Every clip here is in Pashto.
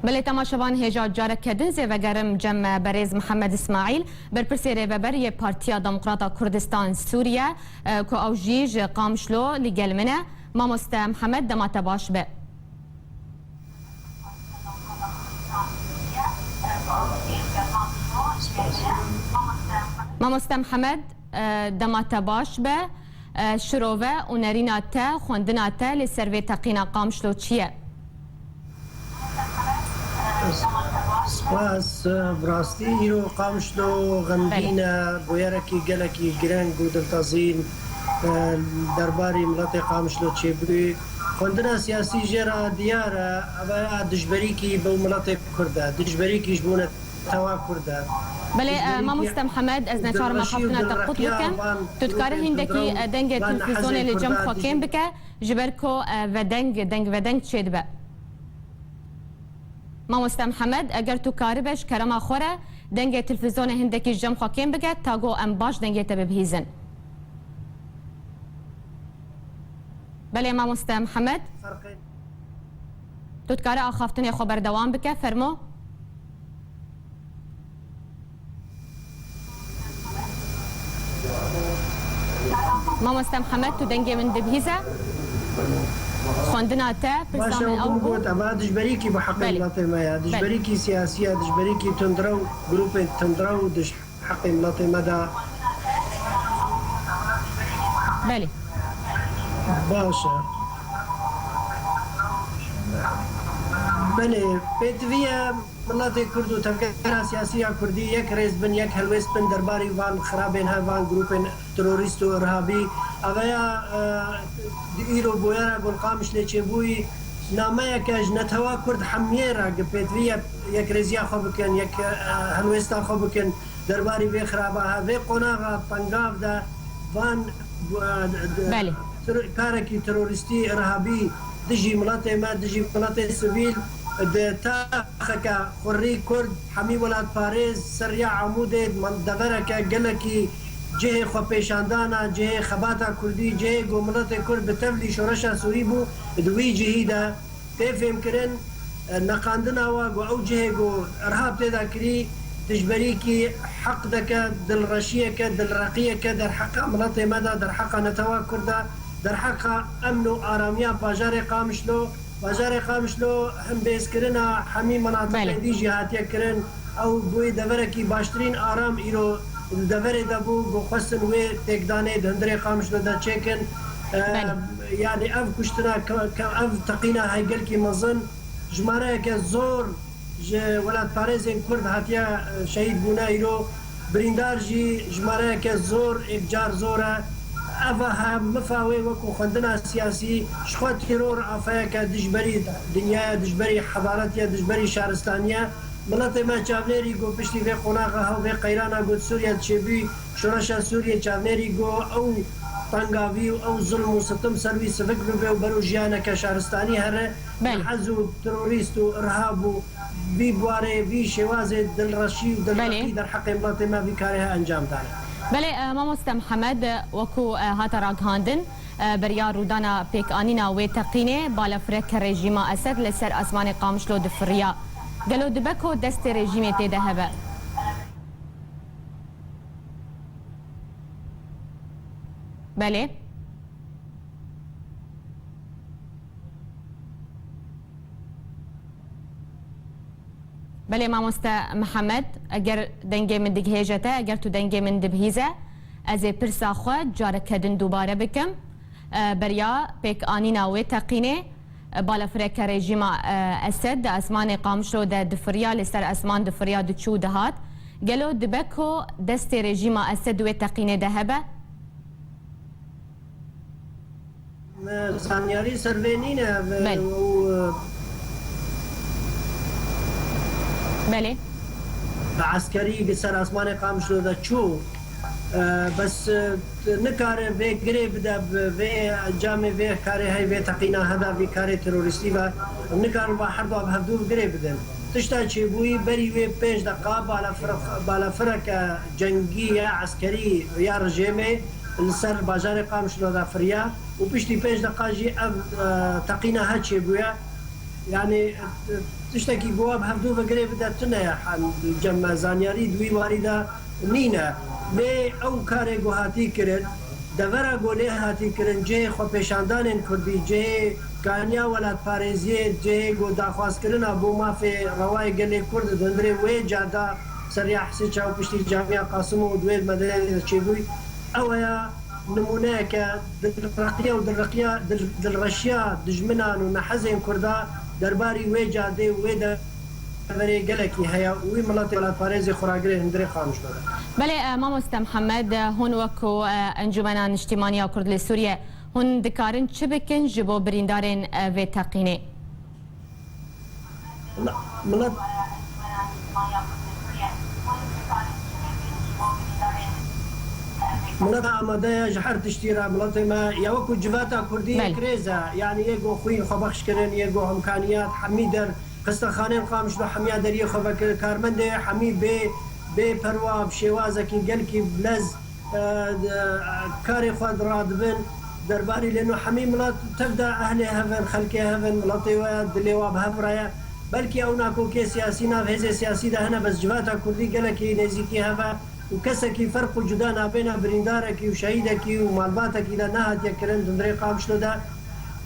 بله تماشاوان هجا جارک کدن زی و گرم جمع بریز محمد اسماعیل برپرسی ریوبر یه پارتیا دموکراتا کردستان سوریه که او جیج قامشلو لگل منه ماموست محمد دمات باش به ماموست محمد دمات باش به شروعه و نرینات خوندنات لسروی تقینا قامشلو چیه؟ سپاس براستی ایرو قامشلو غمگینه بویرکی گلکی گرنگ و دلتازین درباری ملت قامشلو چه بوی خوندنا سیاسی جرا دیاره و دجبری کی به ملت کرده دجبری کیش بونه توا کرده بله ماموست محمد از نچار ما خفتنا تقوت بکن تذكره هندکی دنگ تلفزیون لجم خاکم بکه جبرکو و دنگ چید به ماموست محمد اگر تو کاری بش کرما خوره دنگ تلفزیون هندکی جم خاکم بکه تاگو ام باش دنگ تبه بهیزن بله ماموست محمد تذكره آخافتنی خبر دوام بکه فرمو ماموست محمد تو دنگی من دبهیزه خوندنا تا برسام او بود اما دجبری به حق ملت ما دجبری سیاسیه دجبری تندرو گروپ تندرو دش حق ملت ما دا بله باشه بله پدویه ملت کرد و تفکر سیاسی کردی یک رئیس بن یک هلویس بن درباری وان خرابین ها وان گروپ تروریست و ارهابی اویا ایرو بویرا گل قامش لیچه بوی نامه یکش نتوا کرد حمیه را گپیدوی یک رئیسیا خوب کن یک هلویستا خوب کن درباری وی خرابه ها وی قناغا پنگاف دا وان بله کارکی تروریستی ارهابی دجی ملت ما دجی ملت سویل تاخك خري كرد حمي ولاد باريس سريع عمود من دبرك قلكي جهه خبيشاندانا جهه خباتا كردي جهه قومنات كرد بتفلي شورشا سوريبو دوي جهيدا تفهم كرن نقاندنا واقو او جهه ارهاب تدا كري تجبريكي حق دك دل رشيك دل رقيك در حق مناطق مدى در حق نتوا كردا در حق امن و آراميا باجار قامشلو بازار قامشلو هم بیس کرنا همی مناطق دی جهاتیه کرن او بوی دورکی باشترین آرام ایرو دوره دبو بخواستن و تکدانه دندره قامشلو دا چکن یعنی اف کشتنا اف تقینا هایگل کی مزن جماره که زور ولاد پارزین کرد هاتیا شهید بونا ایرو بریندار جی جماره که زور اکجار زوره أفها مفاوي وكو خندنا سياسي شخوات تيرور أفايا دجبري دنيا دجبري حضارتيا دجبري شهرستانيا ملت ما چاونيري گو پشتي في قناغا هاو في قيرانا گو سوريا تشبي شرشا سوريا چاونيري گو أو طنقاوي أو ظلم وستم سروي سفكرو بيو برو جيانا كشهرستاني هره حزو تروريستو إرهابو بي بواري بي شوازي دل رشي ودل رقي در حق ملت ما في كاريها أنجام داره بله ماموست محمد وكو هاتا راگهاندن بريار رودانا بيك آنينا ويتقيني بالا فرق رژیم اسد لسر اسمان قامشلو دفريا قالو دبكو دست رژیم تيده هبه بله بله ماموست محمد اگر دنگه من دگهیجته اگر تو دنگه من دبهیزه از پرسا خود جارک کدن دوباره بکم بریا پیک آنینا و تقینه بالا فرق رژیم اسد اسمان قامشلو ده دفریا لسر اسمان دفریا دچو دهات گلو دبکو دست رژیم اسد و تقینه دهبه سانیاری سروینینه بله عسكري بسر اسمان قامشلو دا چو بس نكار في قريب دا في جامع في كاري هاي في تقينا هذا في كاري تروريستي و نكار بحر دو بهدو قريب دن تشتا چبوي بري في 5 دقائق بالا فرق جنگي عسكري يا رجيمي لسر بازار قامشلو دا فريا و بشتي 5 دقائق جي تقينا ها چبويا يعني تشتكي جواب هفدو بقري بدأتنا يا حال جمع زانياري دوي واردة نينا لي أو كاري جوهاتي كرد دورا گوله هاتی کرن جه خو پیشاندان کردی جه کانیا ولات پاريزيه جه گو داخواست کرن ابو مافي روای گله کرد دندره وی جادا سريع حسي چاو پشتی جامعه قاسم و دوید مدنه چيبوي او يا نمونه ك درقيه و درغشيا دجمنان و نحزن کردا درباري وی جاده وی در برای گلکی هیا وی ملت ولات پاريزي خوراگره هندره خاموش داره. بله مامۆستا محەممەد هون وەکو ئەنجومەنان نیشتیمانیا کورد لە سووریە هون دکارن چ بکن ji بۆ بریندارên vê teqînê؟ ملت ملت آماده جهر تشتیرا ملت ما یا وکو جواتا کردی کریزا یعنی یکو خوین خبخش کردن یکو امکانیات حمی در قسطخانه قامش به حمی دری خبر کارمنده حمی به پروا بشوازه کی گل کی بلز کاری خود رادبن درباری لانه حمی ملت تبدا اهل هفن خلک هفن ملتی و دلیواب هفرایا بلکه اوناکو که سیاسی نه هزه سیاسی ده هنا بس جواتا کردی گل کی نزیکی هفا وكسكي فرق جدانا بين بريندارك وشهيدك ومالباتك إلى نهت يكرن دندري قامش لدا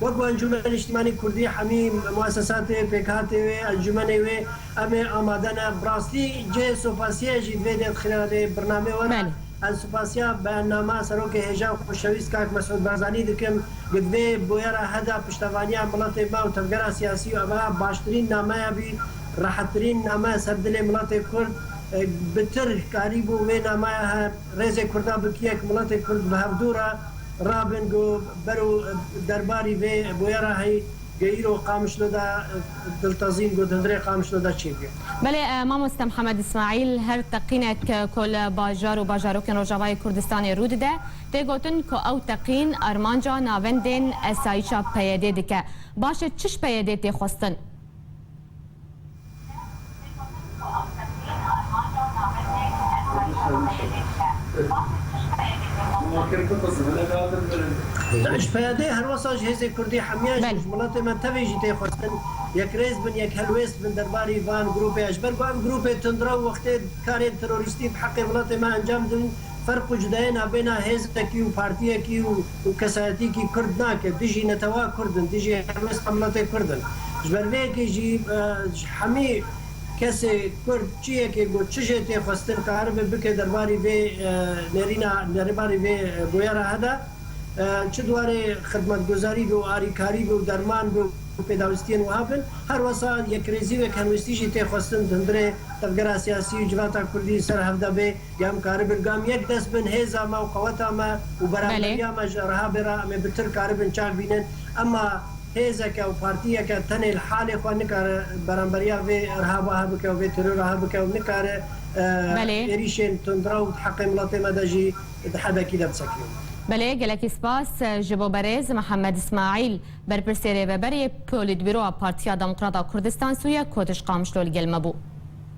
وقو أنجمن الاجتماعي كردي حميم مؤسسات بيكاتي أنجمني وي أمي أمادنا براستي جي سوفاسيا جي دويدت خلال برنامج ورا السوفاسيا برنامج سروك هجا خوشويس كاك مسعود بارزاني دكم قدوي بويرا هدا پشتوانيا ملت ما وتفجر سياسي وأما باشترين نامه بي راحترين نامه سردل ملت كرد بتر قريبو وين ما رئيس كردا بكيك ملت كرد بهفدورا رابن جو برو درباري في بويرا هي غيرو قامش لدا دلتازين جو دندري قامش لدا تشيبي بله مامۆستا محەممەد اسماعیل هەر تەقینێک کۆل باژار و باژارۆکن ڕۆژاوای کوردستانی ڕوو دەدە تێگوتن کە ئەو تەقین ئەرمانجا ناوەندێن ئەسایشا پەیەدێ دکە باشە چش پەیەدێ تێخواستن؟ اش پیاده هر وساج هزه کردی حمیاش ملت ما تبیجی تی خواستن یک ریز بن یک هلویست بن درباری وان گروپ اجبر وان گروپ تندرا وقت کار تروریستی بحق ملت ما انجام دن فرق جداینا بین هزه کی و پارتی کی و کساتی کی کرد ناک دیجی نتوا کردن دیجی هلویست ملت کردن اجبر وی کی جی حمی کسی کرد چیه که گو چشه تی خواستن کار بکه درباری به نرینا درباری به بویرا هدا چه دواره خدمتگزاری و آریکاری و درمان و پیداوستین و هفن هر وسا یک ریزی و کنوستیشی تی خواستن دندره تفگر سیاسی و جواتا کردی سر هفته به گام کار برگام یک دست بن هیزا ما و قوتا ما و برابریا ما جرها برا اما بتر کار بن چاک بینن اما هزك او بارتيك تني الحالة خو نكار برامبريا في ارهابها بك او في ترورها بك او نكار اريشن تندراو تحقق ملاتي مداجي حدا كده بسكيو بله گلکی سپاس جبو برز محمد اسماعیل برپرسیره و بری پولیت بیرو پارتیا دموکراتا کردستان سویا کودش قامشلو الگل مبو